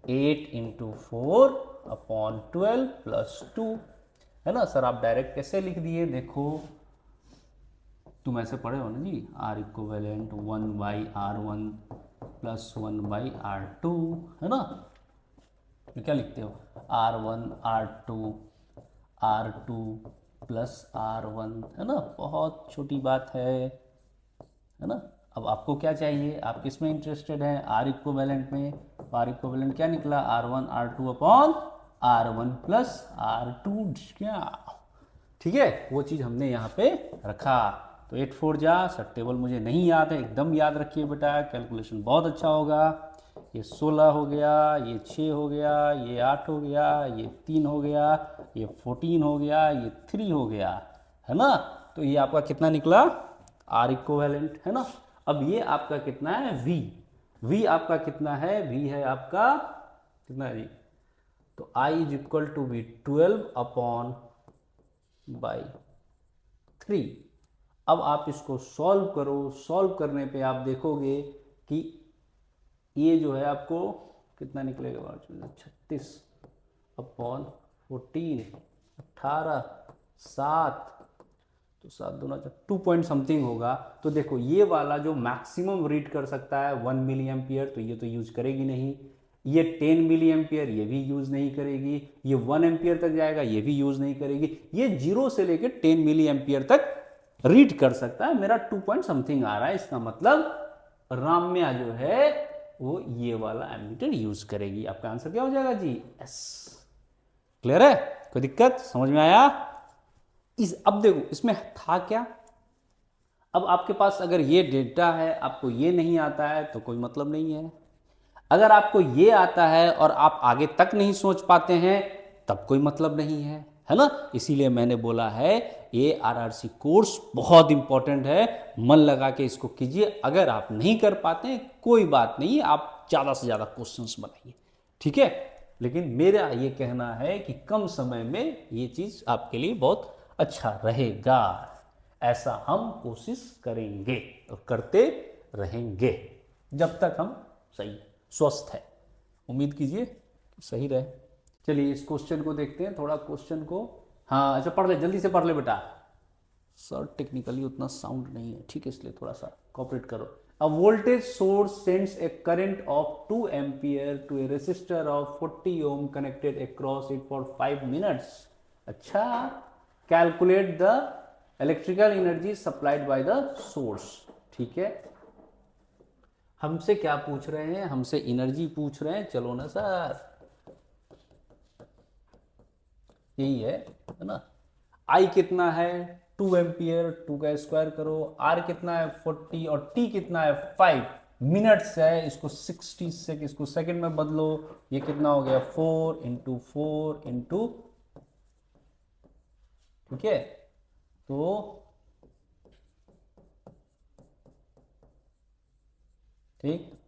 8 × 4/12 + 2, है ना? सर आप डायरेक्ट कैसे लिख दिए? देखो तुम ऐसे पढ़े हो ना जी, R इक्विवेलेंट 1/R1 + 1/R2, है ना? तो क्या लिखते हो? R1 R2 R2 + R1, है ना? बहुत छोटी बात है ना? अब आपको क्या चाहिए? आप किस में इंटरेस्टेड हैं? R इक्विवेलेंट में। R इक्विवेलेंट क्या निकला? R1 R2/R1 + R2, क्या? ठीक है, वो चीज़ हमने यहाँ पे रखा। तो 8 4 जा, सर टेबल मुझे नहीं याद है, एकदम याद रखिए बेटा, कैलकुलेशन बहुत अच्छा होगा। ये 16 हो गया, ये 6 हो गया, ये 8 हो गया, ये 3 हो गया, ये 14 हो गया, ये 3 हो गया, है ना? तो ये आपका कितना निकला? R इक्विवेलेंट, है ना? अब ये आपका कितना है? V आपका कितना है? V है आपका कितना है जी? तो I is equal to be 12/3। अब आप इसको सॉल्व करो, सॉल्व करने पे आप देखोगे कि ये जो है आपको कितना निकलेगा, 36/14, 18, 7, तो 7×2 पॉइंट समथिंग होगा। तो देखो ये वाला जो मैक्सिमम रीड कर सकता है 1 मिली एम्पियर, तो ये तो यूज करेगी नहीं। ये 10 मिली एम्पियर, ये भी यूज नहीं करेगी। ये 1 एम्पियर तक जाएगा, ये भी यूज नहीं करेगी। ये 0 से लेकर 10 मिली एम्पियर तक रीड कर सकता है। मेरा 2 पॉइंट समथिंग आ रहा है, इसका मतलब राम्या जो है वो ये वाला एमीटर यूज करेगी। आपका आंसर क्या हो जाएगा जी? एस। क्लियर है? कोई दिक्कत? समझ में आया? अब देखो इसमें था क्या। अब आपके पास अगर ये डेटा है, आपको ये नहीं आता है तो कोई मतलब नहीं है। अगर आपको ये आता है और आप आगे तक नहीं सोच पाते हैं तब कोई मतलब नहीं है ना। इसीलिए मैंने बोला है ये आरआरसी कोर्स बहुत इंपॉर्टेंट है, मन लगा के इसको कीजिए। अगर आप नहीं कर पाते कोई बात नहीं, आप ज़्यादा से ज़्यादा क्वेश्चंस बनाइए, ठीक है। लेकिन मेरा ये कहना है कि कम समय में ये चीज़ आपके लिए बहुत अच्छा रहेगा, ऐसा हम कोशिश करेंगे और करते रहेंगे जब तक हम सही स्वस्थ है। उम्मीद कीजिए सही रहे। चलिए इस क्वेश्चन को देखते हैं, थोड़ा क्वेश्चन को। हाँ अच्छा पढ़ ले, जल्दी से पढ़ ले बेटा। सर टेक्निकली उतना साउंड नहीं है, ठीक है, इसलिए थोड़ा सा कॉपरेट करो। A voltage source sends A current of 2 ampere to A resistor of 40 Om connected across it for 5 minutes. अच्छा, calculate the electrical energy supplied by the source. ठीक है, हमसे क्या पूछ रहे हैं? हमसे एनर्जी पूछ रहे हैं। चलो ना सर, यही है ना। आई कितना है? 2 एम्पियर, 2 का स्क्वायर करो। आर कितना है? 40, और टी कितना है? 5 मिनट्स है। इसको 60 से इसको सेकंड में बदलो। ये कितना हो गया? 4 इंटू 4 इंटू, ठीक है, तो ठीक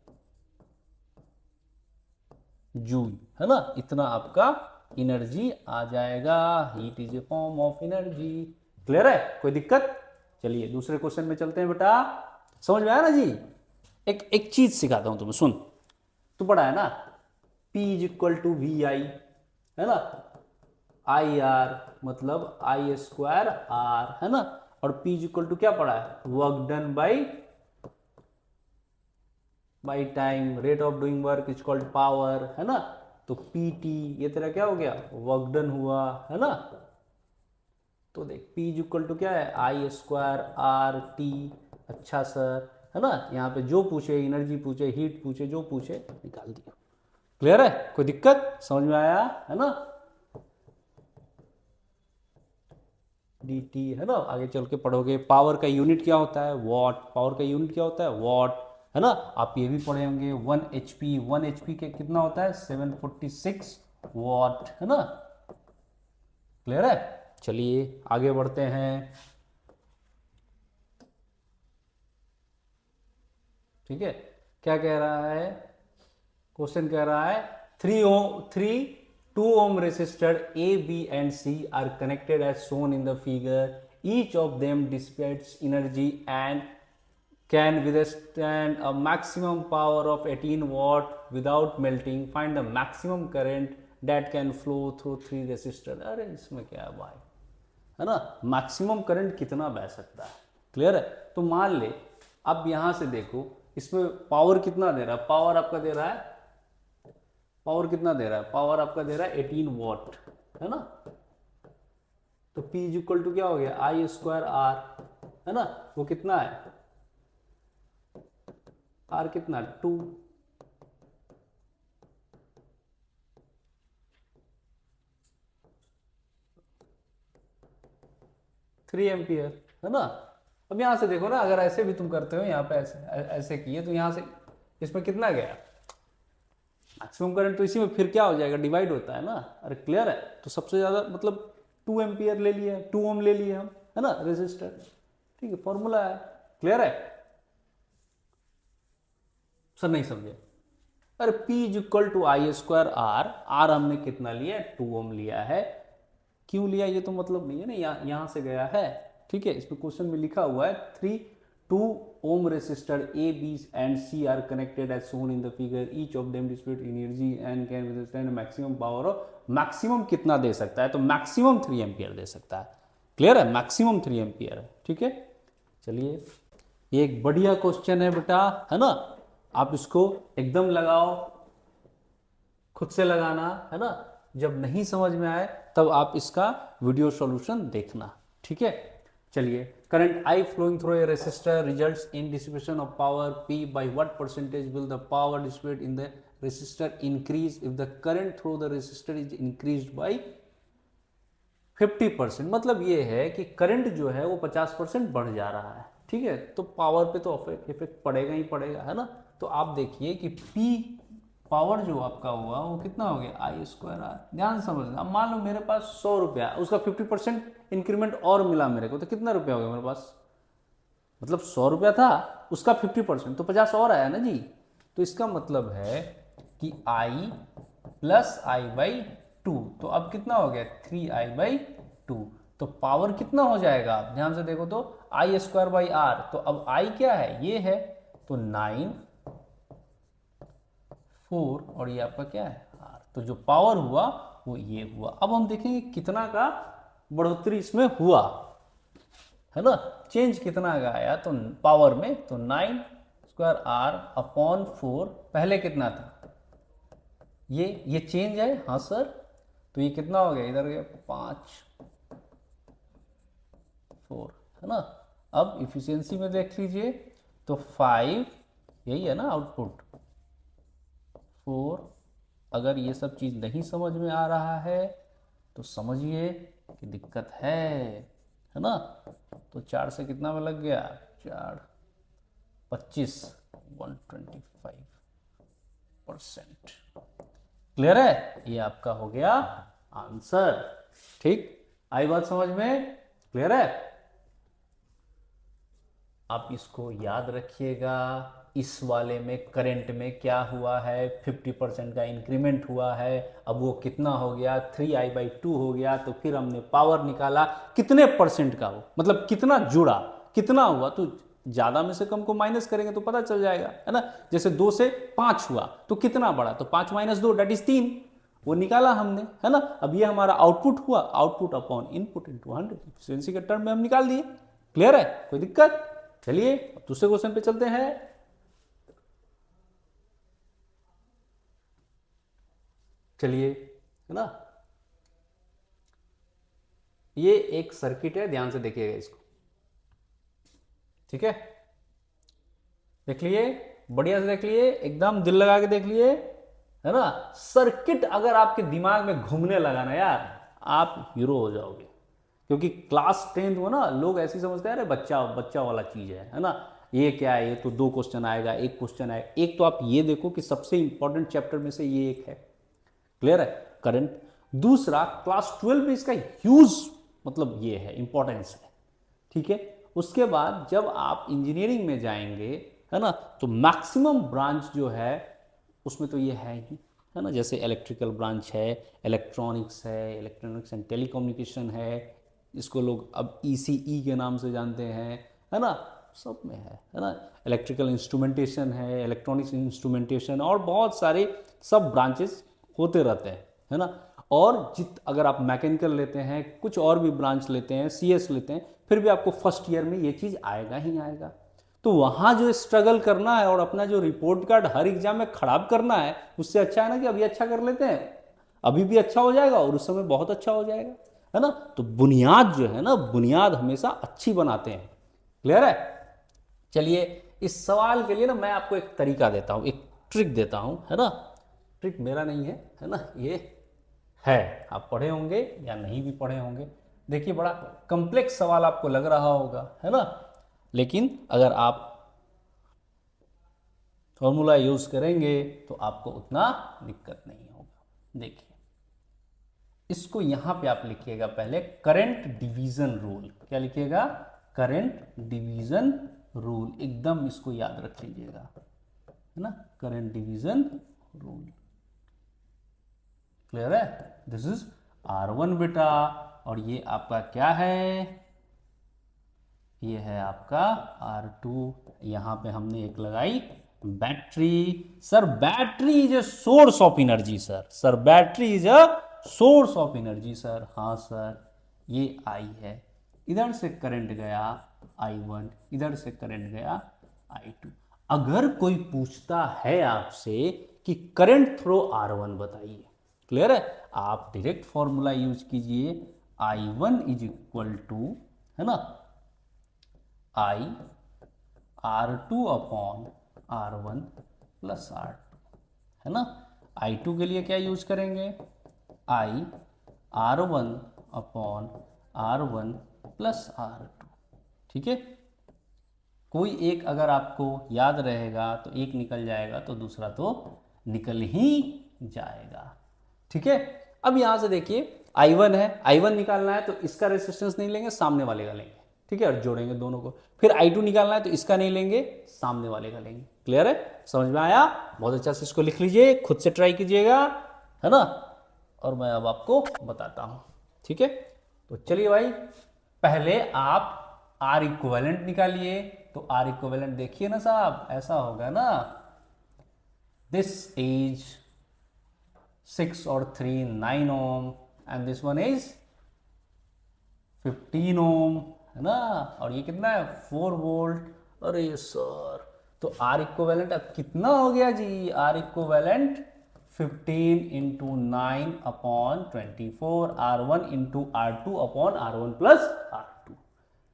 जूल है ना। इतना आपका एनर्जी आ जाएगा। Heat is a form of energy. Clear है? कोई दिक्कत? चलिए दूसरे क्वेश्चन में चलते हैं बेटा। समझ में आया ना जी? एक एक चीज सिखाता हूं तुम्हें, सुन। तू पढ़ा है ना, P is equal to we आई, है ना। आई आर मतलब आई स्क्वायर आर, है ना। और P इज इक्वल टू क्या पढ़ा है? Work done by time, rate of doing work is called power, है ना। तो PT ये तेरा क्या हो गया? वर्क डन हुआ, है ना। तो देख P इज इक्वल टू क्या है? आई स्क्वायर आर टी। अच्छा सर, है ना। यहाँ पे जो पूछे, एनर्जी पूछे, हीट पूछे, जो पूछे निकाल दिया। क्लियर है? कोई दिक्कत? समझ में आया है ना। dt है ना। आगे चल के पढ़ोगे पावर का यूनिट क्या होता है? वॉट। पावर का यूनिट क्या होता है? वॉट, है ना। आप ये भी पढ़े होंगे 1 HP। 1 HP के कितना होता है? 746 वॉट, है ना। क्लियर है? चलिए आगे बढ़ते हैं। ठीक है, क्या कह रहा है क्वेश्चन? कह रहा है 2 ohm resistor A, B and C are connected as shown in the figure. Each of them dissipates energy and can withstand a maximum power of 18 watt without melting. Find the maximum current that can flow through 3 resistor. अरे इसमें क्या है भाई, है ना। Maximum current कितना बह सकता है? क्लियर है? तो मान ले, अब यहां से देखो इसमें पावर कितना दे रहा है? पावर आपका दे रहा है, पावर कितना दे रहा है? पावर आपका दे रहा है 18 वॉट, है ना। तो P इज इक्वल टू क्या हो गया? आई स्क्वायर आर, है ना। वो कितना है? आर कितना? 2। 3 एम्पियर, है ना। अब यहां से देखो ना, अगर ऐसे भी तुम करते हो, यहाँ पे ऐसे ऐसे किए तो यहां से इसमें कितना गया? मैक्सिमम करंट तो इसी में फिर क्या हो जाएगा? डिवाइड होता है ना। अरे क्लियर है? तो सबसे ज्यादा मतलब 2 एम्पियर ले लिया, 2 ओम ले लिए हम, है ना, रेजिस्टर। ठीक है, फॉर्मूला है। क्लियर है? सर नहीं समझे? अरे P is equal to I square R हमने कितना लिया है, 2 ओम लिया है। क्यों लिया ये तो मतलब नहीं है ना, यहाँ से गया है, ठीक है। इसमें क्वेश्चन में लिखा हुआ है 2 ohm resistor A B and C are connected as shown in the figure, each of them dissipate energy and can withstand maximum power of, maximum कितना दे सकता है, तो मैक्सिमम 3 एम्पियर दे सकता है। क्लियर है, मैक्सिमम 3 एम्पियर है, ठीक है। चलिए ये एक बढ़िया क्वेश्चन है बेटा, है ना, आप इसको एकदम लगाओ, खुद से लगाना, है ना। जब नहीं समझ में आए तब आप इसका वीडियो सॉल्यूशन देखना, ठीक है। चलिए, current I flowing through a resistor results in dissipation of power P. By what percentage will the power dissipate in the resistor increase if the current through the resistor is increased by 50%? मतलब ये है कि current जो है वो 50% बढ़ जा रहा है, ठीक है। तो पावर पे तो इफेक्ट पड़ेगा ही पड़ेगा, है ना। तो आप देखिए कि P पावर जो आपका हुआ वो कितना हो गया, आई स्क्वायर आर। ध्यान से समझना, अब मान लो मेरे पास 100 रुपया, उसका 50% इंक्रीमेंट और मिला मेरे को, तो कितना रुपया हो गया मेरे पास, मतलब 100 रुपया था, उसका 50% तो 50 और आया ना जी। तो इसका मतलब है कि I प्लस आई बाई 2, तो अब कितना हो गया 3I/2। तो पावर कितना हो जाएगा, आप ध्यान से देखो तो आई स्क्वायर बाई आर, तो अब I क्या है, ये है, तो 9 4 और ये आपका क्या है R। तो जो पावर हुआ वो ये हुआ। अब हम देखेंगे कितना का बढ़ोतरी इसमें हुआ, है ना, चेंज कितना का आया तो पावर में, तो 9 स्क्वायर R अपॉन 4, पहले कितना था, ये चेंज है, हाँ सर। तो ये कितना हो गया, इधर गया 5 4, है ना। अब इफिशियंसी में देख लीजिए, तो 5, यही है ना आउटपुट 4। अगर ये सब चीज नहीं समझ में आ रहा है तो समझिए कि दिक्कत है ना। तो 4 से कितना में लग गया, 4 25 125%। क्लियर है, ये आपका हो गया आंसर, ठीक। आई बात समझ में, क्लियर है। आप इसको याद रखिएगा, इस वाले में करंट में क्या हुआ है, 50% का इंक्रीमेंट हुआ है। अब वो कितना हो गया, 3I/2 हो गया। तो फिर हमने पावर निकाला कितने परसेंट का हो, मतलब कितना जुड़ा, कितना हुआ, तो ज्यादा में से कम को माइनस करेंगे तो पता चल जाएगा, है ना। जैसे 2 से 5 हुआ तो कितना बढ़ा, तो 5 - 2 दैट इज 3, वो निकाला हमने, है ना। अब ये हमारा आउटपुट हुआ, output upon input into 100, efficiency के टर्म में हम निकाल दिए। क्लियर है, कोई दिक्कत। चलिए अब दूसरे क्वेश्चन पे चलते हैं। चलिए, है ना, ये एक सर्किट है, ध्यान से देखिएगा इसको, ठीक है। देख लिए, बढ़िया से देख लिए, एकदम दिल लगा के देख लिए, है ना। सर्किट अगर आपके दिमाग में घूमने लगा ना यार, आप हीरो हो जाओगे। क्योंकि क्लास 10th हो ना, लोग ऐसे समझते हैं अरे बच्चा बच्चा वाला चीज है ना। ये क्या है, ये तो 2 क्वेश्चन आएगा, 1 क्वेश्चन आएगा। एक तो आप ये देखो कि सबसे इंपॉर्टेंट चैप्टर में से ये एक है, क्लियर है, करंट। दूसरा क्लास 12 में इसका ह्यूज मतलब ये है, इंपॉर्टेंस है, ठीक है। उसके बाद जब आप इंजीनियरिंग में जाएंगे, है ना, तो मैक्सिमम ब्रांच जो है उसमें तो ये है ही, है ना। जैसे इलेक्ट्रिकल ब्रांच है, इलेक्ट्रॉनिक्स है, इलेक्ट्रॉनिक्स एंड टेलीकम्युनिकेशन है, इसको लोग अब ECE के नाम से जानते हैं, है ना। सब में है ना। इलेक्ट्रिकल इंस्ट्रूमेंटेशन है, इलेक्ट्रॉनिक्स इंस्ट्रूमेंटेशन, और बहुत सारे सब ब्रांचेस होते रहते हैं, है ना। और अगर आप मैकेनिकल लेते हैं, कुछ और भी ब्रांच लेते हैं, CS लेते हैं, फिर भी आपको फर्स्ट ईयर में ये चीज़ आएगा ही आएगा। तो वहाँ जो स्ट्रगल करना है और अपना जो रिपोर्ट कार्ड हर एग्जाम में खराब करना है, उससे अच्छा है ना कि अभी अच्छा कर लेते हैं, अभी भी अच्छा हो जाएगा और उस समय बहुत अच्छा हो जाएगा, है ना। तो बुनियाद जो है ना, बुनियाद हमेशा अच्छी बनाते हैं। क्लियर है। चलिए, इस सवाल के लिए ना मैं आपको एक तरीका देता हूँ, एक ट्रिक देता हूँ, है ना। ट्रिक मेरा नहीं है ना, ये है, आप पढ़े होंगे या नहीं भी पढ़े होंगे। देखिए, बड़ा कॉम्प्लेक्स सवाल आपको लग रहा होगा, है ना, लेकिन अगर आप फॉर्मूला यूज करेंगे तो आपको उतना दिक्कत नहीं होगा। देखिए, इसको यहां पे आप लिखिएगा पहले, करंट डिवीजन रूल। क्या लिखिएगा, करंट डिवीजन रूल, एकदम इसको याद रख लीजिएगा, है ना, करंट डिवीजन रूल। क्लियर है? दिस इज R1 बेटा, और ये आपका क्या है, ये है आपका R2। यहां पे हमने एक लगाई battery. Sir battery is a source of energy sir, sir battery is a source of energy sir. हाँ सर, ये I है, इधर से करंट गया I1, इधर से करंट गया I2। अगर कोई पूछता है आपसे कि करंट थ्रो R1 बताइए, क्लियर है, आप डायरेक्ट फॉर्मूला यूज कीजिए, I1 इज इक्वल टू, है ना, I R2 upon R1 plus R2, है ना। I2 के लिए क्या यूज करेंगे, I R1 upon R1 plus R2। ठीक है, कोई एक अगर आपको याद रहेगा तो एक निकल जाएगा, तो दूसरा तो निकल ही जाएगा। ठीक है, अब यहां से देखिए I1 है, I1 निकालना है तो इसका रेसिस्टेंस नहीं लेंगे, सामने वाले का लेंगे। ठीक है, और जोड़ेंगे दोनों को। फिर I2 निकालना है तो इसका नहीं लेंगे, सामने वाले का लेंगे। क्लियर है? समझ में आया? बहुत अच्छा से इसको लिख लीजिए, खुद से ट्राई कीजिएगा, है ना। और मैं अब आपको बताता हूं। ठीक है, तो चलिए भाई, पहले आप R इक्विवेलेंट निकालिए। तो R इक्विवेलेंट देखिए ना साहब, ऐसा होगा ना, दिस इज 6 और 3 9 ओम, एंड दिस वन इज 15 ओम, है ना। और ये कितना है, 4 वोल्ट। अरे सर, तो R इक्विवेलेंट अब कितना हो गया जी, R equivalent 15 into 9 upon 24, R1 into R2 upon R1 plus R2।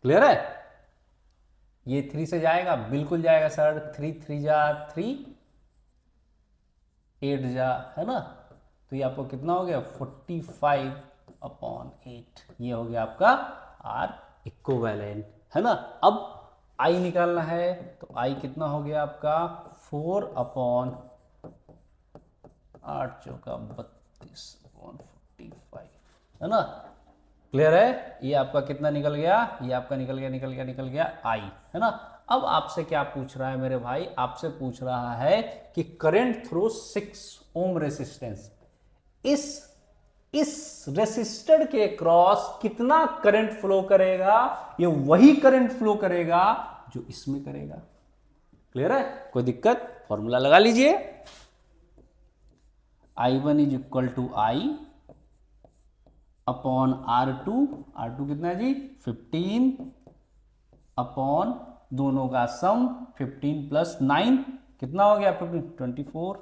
Clear है? ये 3 से जाएगा, बिल्कुल जाएगा सर, 3 3 जा 3, 8 जा, है ना। तो ये आपको कितना हो गया, 45 अपॉन 8। ये हो गया आपका R इक्विवेलेंट, है ना। अब I निकालना है, तो I कितना हो गया आपका, 4 अपॉन 8 चौका 32 अपॉन 45, है ना। क्लियर है? ये आपका कितना निकल गया, ये आपका निकल गया I, है ना। अब आपसे क्या पूछ रहा है मेरे भाई, आपसे पूछ रहा है कि करंट थ्रू 6 ओम रेसिस्टेंस, इस रेसिस्टर के क्रॉस कितना करंट फ्लो करेगा। ये वही करंट फ्लो करेगा जो इसमें करेगा। क्लियर है? कोई दिक्कत? फॉर्मूला लगा लीजिए, I1 is equal to I upon R2 कितना है जी, 15 अपॉन दोनों का सम, 15 प्लस 9 कितना हो गया, 24।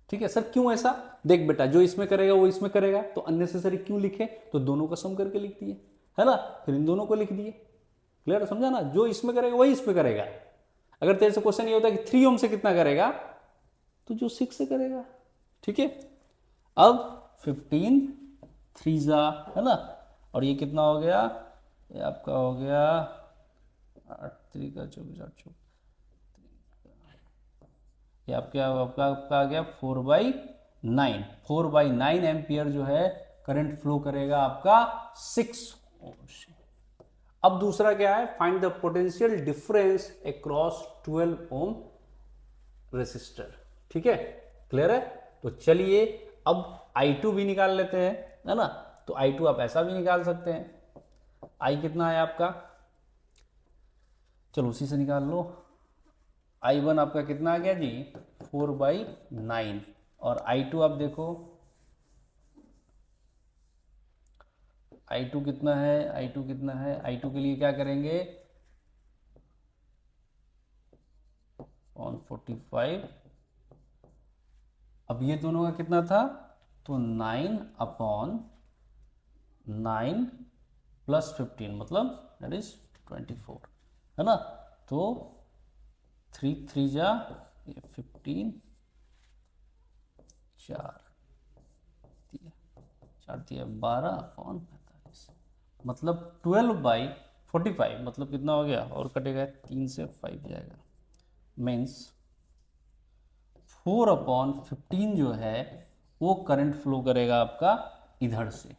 ठीक है सर, क्यों ऐसा? देख बेटा, जो इसमें करेगा वो इसमें करेगा, तो अननेसेसरी क्यों लिखे, तो दोनों का सम करके लिख दिए, है ना, फिर इन दोनों को लिख दिए। क्लियर, समझा ना, जो इसमें करेगा वही इसमें करेगा। अगर तेरे से क्वेश्चन ये होता है कि 3 ओम से कितना करेगा, तो जो 6 से करेगा। ठीक है, अब 15 3 जा, है ना, और ये कितना हो गया, ये आपका हो गया 8 3 का 24 8 24, ये आपका आ गया 4/9। 4/9 एम्पियर जो है करंट फ्लो करेगा आपका 6 ओम से। अब दूसरा क्या है, find the potential difference across 12 ohm resistor. ठीक है, क्लियर है? तो चलिए अब I2 भी निकाल लेते हैं, है ना। तो I2 आप ऐसा भी निकाल सकते हैं, I कितना है आपका, चलो उसी से निकाल लो। I1 आपका कितना आ गया जी, 4/9, और I2 आप देखो, I2 कितना है, I2 कितना है, I2 के लिए क्या करेंगे, ऑन 45। अब ये दोनों का कितना था, तो 9 अपॉन 9 प्लस 15 मतलब दैट इज 24, है ना। तो 3 3 जा 15, 4 दिया 12 अपॉन 45, मतलब 12/45, मतलब कितना हो गया, और कटेगा 3 से 5 जाएगा, मीन्स 4 अपॉन 15 जो है वो करंट फ्लो करेगा आपका इधर से।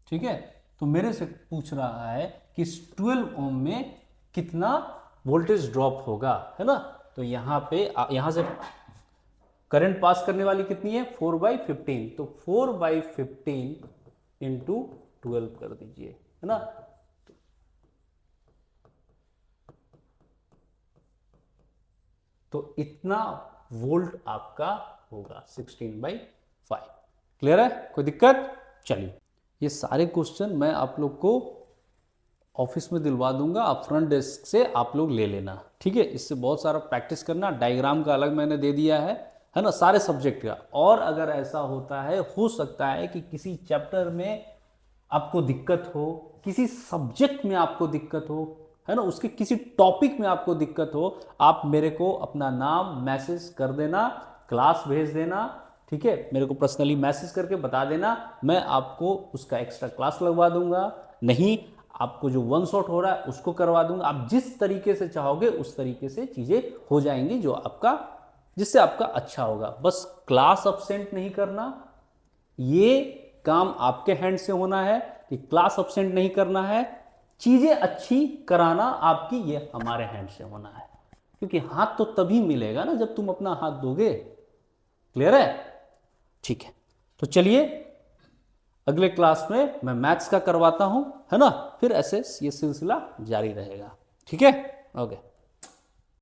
ठीक है, तो मेरे से पूछ रहा है कि इस 12 ओम में कितना वोल्टेज ड्रॉप होगा, है ना। तो यहाँ पे यहाँ से करंट पास करने वाली कितनी है 4/15, तो 4/15 इंटू 12 कर दीजिए, है ना। तो इतना वोल्ट आपका होगा 16/5। क्लियर है, कोई दिक्कत? चलिए, ये सारे क्वेश्चन मैं आप लोग को ऑफिस में दिलवा दूंगा, आप फ्रंट डेस्क से आप लोग ले लेना, ठीक है। इससे बहुत सारा प्रैक्टिस करना, डायग्राम का अलग मैंने दे दिया है ना, सारे सब्जेक्ट का। और अगर ऐसा होता है, हो सकता है कि किसी चैप्टर में आपको दिक्कत हो, किसी सब्जेक्ट में आपको दिक्कत हो, है ना, उसके किसी टॉपिक में आपको दिक्कत हो, आप मेरे को अपना नाम मैसेज कर देना, क्लास भेज देना, ठीक है, मेरे को पर्सनली मैसेज करके बता देना, मैं आपको उसका एक्स्ट्रा क्लास लगवा दूंगा। नहीं, आपको जो वन शॉट हो रहा है उसको करवा दूंगा। आप जिस तरीके से चाहोगे उस तरीके से चीजें हो जाएंगी, जो आपका, जिससे आपका अच्छा होगा। बस क्लास अब्सेंट नहीं करना, ये काम आपके हैंड से होना है कि क्लास अब्सेंट नहीं करना है, चीजें अच्छी कराना आपकी, ये हमारे हैंड से होना है। क्योंकि हाथ तो तभी मिलेगा ना जब तुम अपना हाथ दोगे। क्लियर है? ठीक है, तो चलिए अगले क्लास में मैं मैथ्स का करवाता हूं, है ना, फिर ऐसे ये सिलसिला जारी रहेगा। ठीक है, ओके।